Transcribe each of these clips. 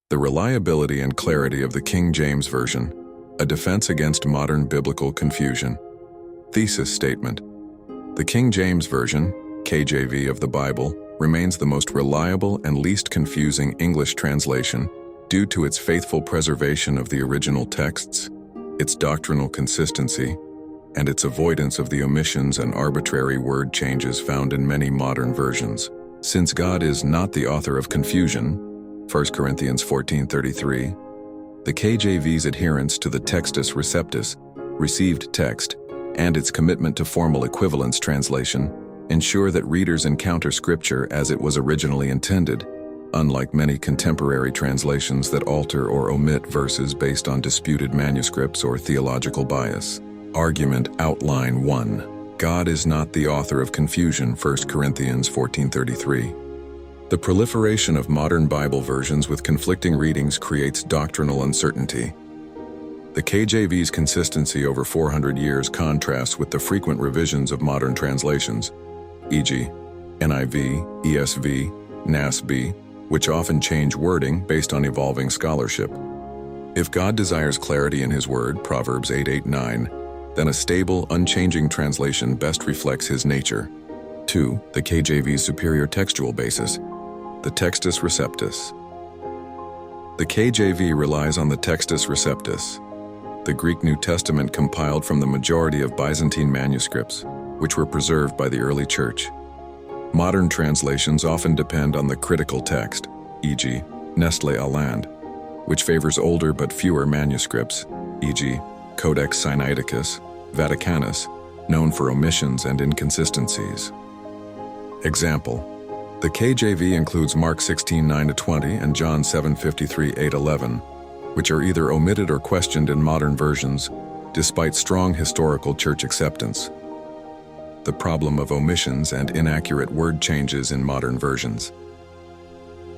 The reliability and clarity of the King James Version, a defense against modern biblical confusion. Thesis Statement. The King James Version, KJV of the Bible, remains the most reliable and least confusing English translation due to its faithful preservation of the original texts, its doctrinal consistency, and its avoidance of the omissions and arbitrary word changes found in many modern versions. Since God is not the author of confusion, 1 Corinthians 14:33, the KJV's adherence to the Textus Receptus, received text, and its commitment to formal equivalence translation ensure that readers encounter Scripture as it was originally intended, unlike many contemporary translations that alter or omit verses based on disputed manuscripts or theological bias. Argument Outline 1. God is not the author of confusion, 1 Corinthians 14:33. The proliferation of modern Bible versions with conflicting readings creates doctrinal uncertainty. The KJV's consistency over 400 years contrasts with the frequent revisions of modern translations, e.g., NIV, ESV, NASB, which often change wording based on evolving scholarship. If God desires clarity in His Word, Proverbs 8:8-9, then a stable, unchanging translation best reflects His nature. 2. The KJV's superior textual basis, the Textus Receptus. The KJV relies on the Textus Receptus, the Greek New Testament compiled from the majority of Byzantine manuscripts, which were preserved by the early Church. Modern translations often depend on the critical text, e.g., Nestle Aland, which favors older but fewer manuscripts, e.g., Codex Sinaiticus, Vaticanus, known for omissions and inconsistencies. Example: the KJV includes Mark 16:9-20 and John 7:53-8-11, which are either omitted or questioned in modern versions, despite strong historical church acceptance. The problem of omissions and inaccurate word changes in modern versions.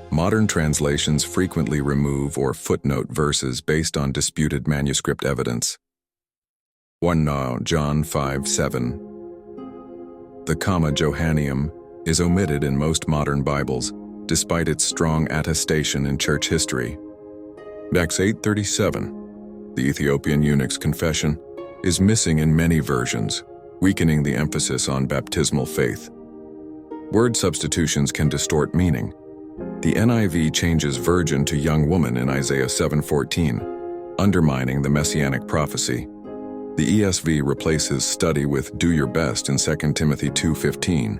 Modern translations frequently remove or footnote verses based on disputed manuscript evidence. 1 John 5:7. The comma Johanneum is omitted in most modern Bibles, despite its strong attestation in church history. Acts 8:37. The Ethiopian eunuch's confession is missing in many versions, weakening the emphasis on baptismal faith. Word substitutions can distort meaning. The NIV changes virgin to young woman in Isaiah 7:14, undermining the messianic prophecy. The ESV replaces study with do your best in 2 Timothy 2:15,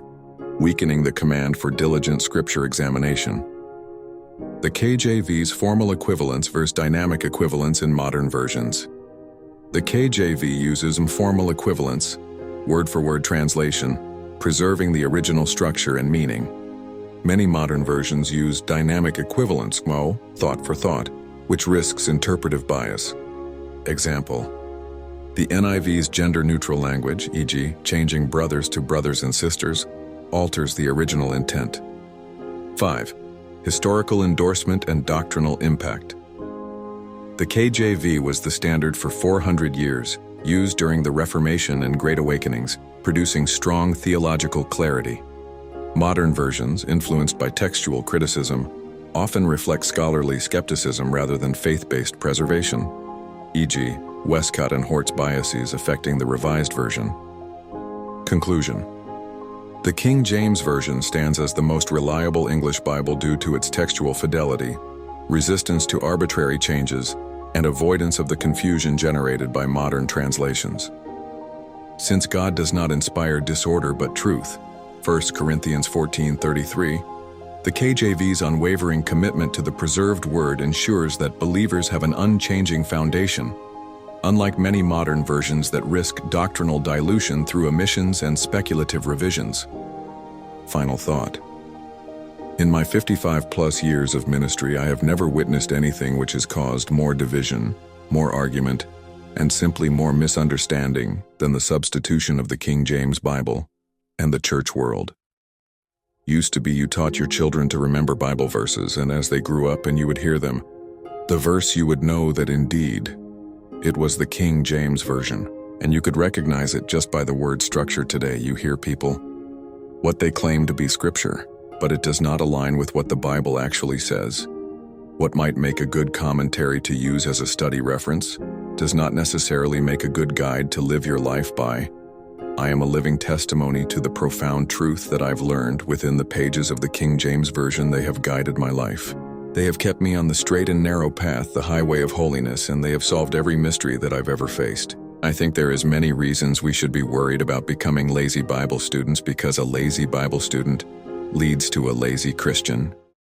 weakening the command for diligent scripture examination. The KJV's formal equivalence versus dynamic equivalence in modern versions. The KJV uses formal equivalence, word-for-word translation, preserving the original structure and meaning. Many modern versions use dynamic equivalence, thought for thought, which risks interpretive bias. Example: the NIV's gender-neutral language, e.g., changing brothers to brothers and sisters, alters the original intent. 5. Historical endorsement and doctrinal impact. The KJV was the standard for 400 years, used during the Reformation and Great Awakenings, producing strong theological clarity. Modern versions, influenced by textual criticism, often reflect scholarly skepticism rather than faith-based preservation, e.g., Westcott and Hort's biases affecting the Revised Version. Conclusion. The King James Version stands as the most reliable English Bible due to its textual fidelity, resistance to arbitrary changes, and avoidance of the confusion generated by modern translations. Since God does not inspire disorder but truth, 1 Corinthians 14:33, the KJV's unwavering commitment to the preserved word ensures that believers have an unchanging foundation, unlike many modern versions that risk doctrinal dilution through omissions and speculative revisions. Final thought. In my 55-plus years of ministry, I have never witnessed anything which has caused more division, more argument, and simply more misunderstanding than the substitution of the King James Bible and the church world. Used to be you taught your children to remember Bible verses, and as they grew up and you would hear them, the verse you would know that indeed it was the King James Version, and you could recognize it just by the word structure. Today you hear people, what they claim to be scripture, but it does not align with what the Bible actually says. What might make a good commentary to use as a study reference does not necessarily make a good guide to live your life by. I am a living testimony to the profound truth that I've learned within the pages of the King James Version. They have guided my life. They have kept me on the straight and narrow path, the highway of holiness, and they have solved every mystery that I've ever faced. I think there is many reasons we should be worried about becoming lazy Bible students, because a lazy Bible student leads to a lazy Christian.